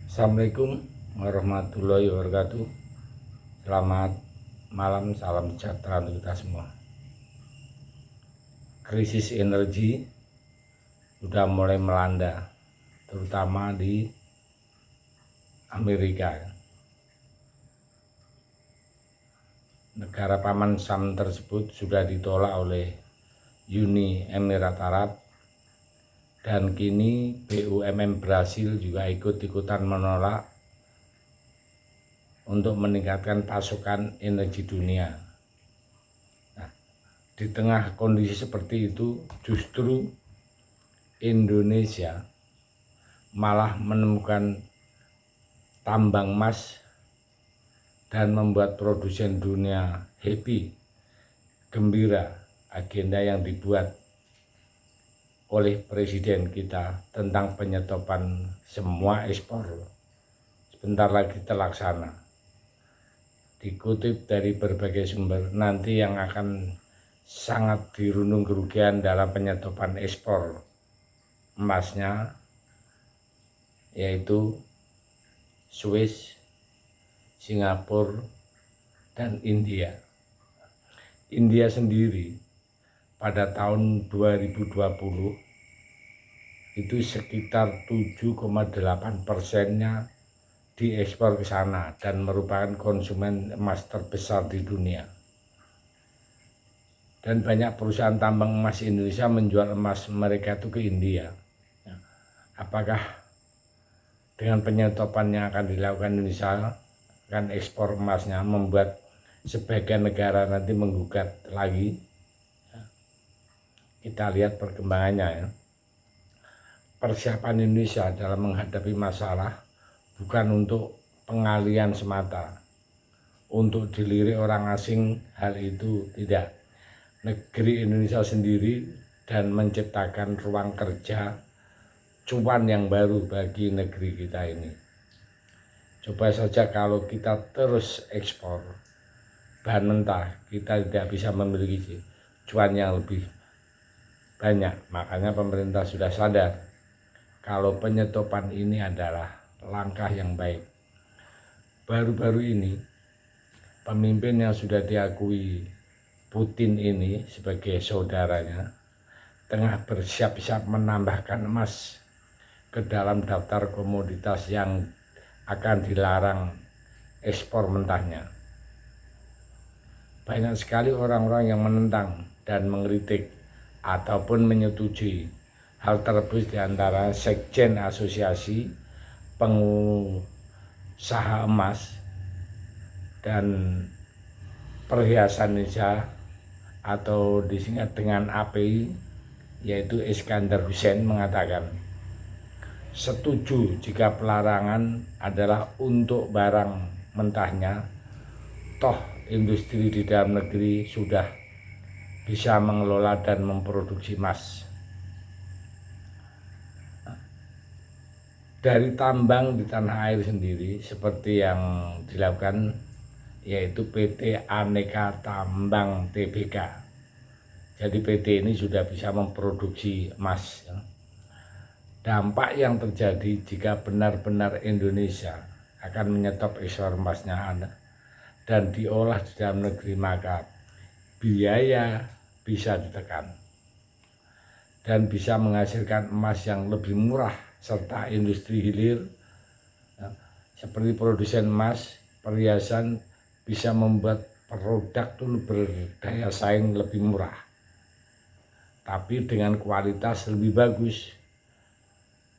Assalamualaikum warahmatullahi wabarakatuh. Selamat malam, salam sejahtera untuk kita semua. Krisis energi sudah mulai melanda, terutama di Amerika. Negara Paman Sam tersebut sudah ditolak oleh Uni Emirat Arab, dan kini BUMN Brasil juga ikut-ikutan menolak untuk meningkatkan pasokan energi dunia. Nah, di tengah kondisi seperti itu, justru Indonesia malah menemukan tambang emas dan membuat produsen dunia happy, gembira agenda yang dibuat oleh presiden kita tentang penyetopan semua ekspor sebentar lagi terlaksana. Dikutip dari berbagai sumber, nanti yang akan sangat dirundung kerugian dalam penyetopan ekspor emasnya yaitu Swiss, Singapura, dan India. India sendiri pada tahun 2020 itu sekitar 7,8%-nya diekspor ke sana dan merupakan konsumen emas terbesar di dunia. Dan banyak perusahaan tambang emas Indonesia menjual emas mereka itu ke India. Apakah dengan penyetopan yang akan dilakukan Indonesia akan ekspor emasnya membuat sebagian negara nanti menggugat lagi? Kita lihat perkembangannya ya. Persiapan Indonesia dalam menghadapi masalah bukan untuk pengalian semata, untuk dilirik orang asing, hal itu tidak. Negeri Indonesia sendiri dan menciptakan ruang kerja cuan yang baru bagi negeri kita ini. Coba saja kalau kita terus ekspor bahan mentah, kita tidak bisa memiliki cuan yang lebih banyak. Makanya pemerintah sudah sadar kalau penyetopan ini adalah langkah yang baik. Baru-baru ini pemimpin yang sudah diakui Putin ini sebagai saudaranya tengah bersiap-siap menambahkan emas ke dalam daftar komoditas yang akan dilarang ekspor mentahnya. Banyak sekali orang-orang yang menentang dan mengkritik ataupun menyetujui hal tersebut, di antara Sekjen Asosiasi Pengusaha Emas dan Perhiasan Indonesia atau disingkat dengan API, yaitu Iskandar Hussein, mengatakan setuju jika pelarangan adalah untuk barang mentahnya, toh industri di dalam negeri sudah bisa mengelola dan memproduksi emas. Dari tambang di tanah air sendiri seperti yang dilakukan yaitu PT Aneka Tambang Tbk. Jadi PT ini sudah bisa memproduksi emas. Dampak yang terjadi jika benar-benar Indonesia akan menyetop ekspor emasnya dan diolah di dalam negeri, maka biaya bisa ditekan dan bisa menghasilkan emas yang lebih murah, serta industri hilir seperti produsen emas, perhiasan bisa membuat produk itu berdaya saing lebih murah, tapi dengan kualitas lebih bagus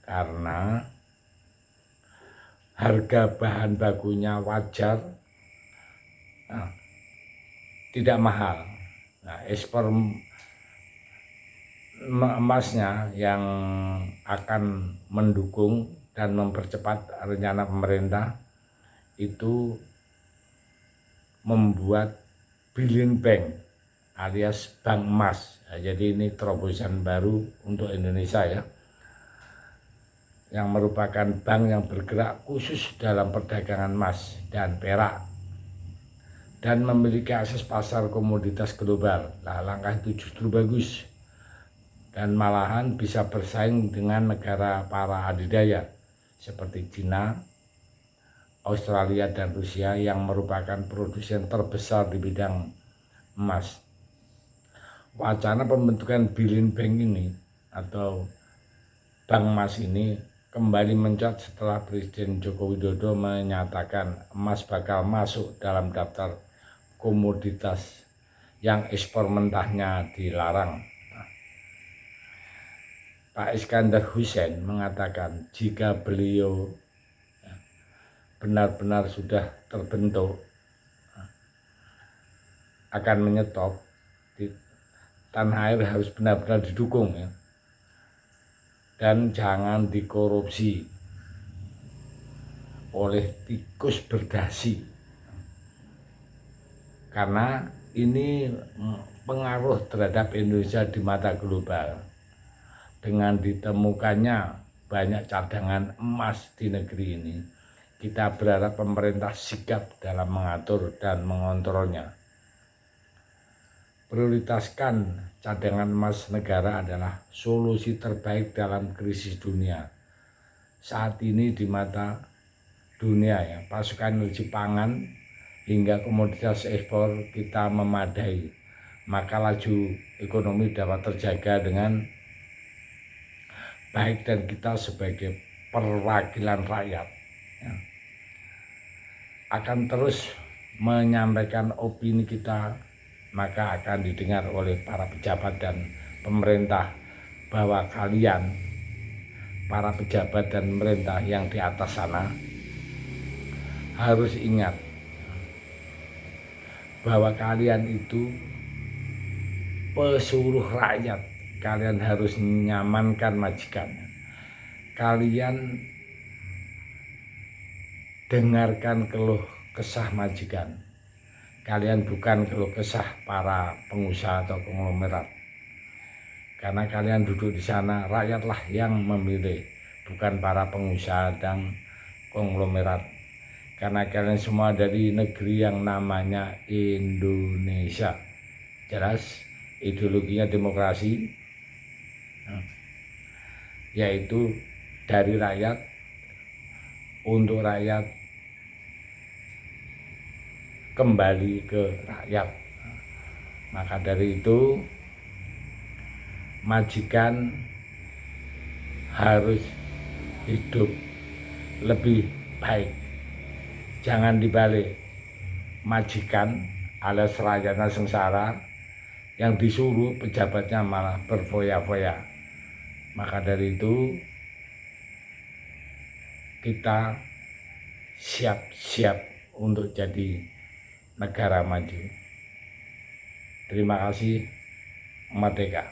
karena harga bahan bakunya wajar, tidak mahal. Nah, ekspor emasnya yang akan mendukung dan mempercepat rencana pemerintah itu membuat Billion Bank alias bank emas. Nah, jadi ini terobosan baru untuk Indonesia ya, yang merupakan bank yang bergerak khusus dalam perdagangan emas dan perak dan memiliki akses pasar komoditas global. Nah, langkah itu justru bagus dan malahan bisa bersaing dengan negara para adidaya seperti China, Australia dan Rusia yang merupakan produsen terbesar di bidang emas. Wacana pembentukan Billion Bank ini atau bank emas ini kembali mencuat setelah Presiden Joko Widodo menyatakan emas bakal masuk dalam daftar komoditas yang ekspor mentahnya dilarang. Pak Iskandar Hussein mengatakan jika beliau benar-benar sudah terbentuk akan menyetop, di tanah air harus benar-benar didukung ya, dan jangan dikorupsi oleh tikus berdasi, karena ini pengaruh terhadap Indonesia di mata global. Dengan ditemukannya banyak cadangan emas di negeri ini, kita berharap pemerintah sigap dalam mengatur dan mengontrolnya. Prioritaskan cadangan emas negara adalah solusi terbaik dalam krisis dunia. Saat ini di mata dunia ya, pasokan energi pangan hingga komoditas ekspor kita memadai, maka laju ekonomi dapat terjaga dengan baik dan kita sebagai perwakilan rakyat ya, akan terus menyampaikan opini kita, maka akan didengar oleh para pejabat dan pemerintah bahwa kalian para pejabat dan pemerintah yang di atas sana harus ingat bahwa kalian itu pesuruh rakyat. Kalian harus menyamankan majikan. Kalian dengarkan keluh kesah majikan. Kalian bukan keluh kesah para pengusaha atau konglomerat. Karena kalian duduk di sana, rakyatlah yang memilih, bukan para pengusaha dan konglomerat. Karena kalian semua dari negeri yang namanya Indonesia. Jelas ideologinya demokrasi, yaitu dari rakyat, untuk rakyat, kembali ke rakyat. Maka dari itu majikan harus hidup lebih baik. Jangan dibalik, majikan alias rakyatnya sengsara, yang disuruh pejabatnya malah berfoya-foya. Maka dari itu kita siap-siap untuk jadi negara maju. Terima kasih. Merdeka.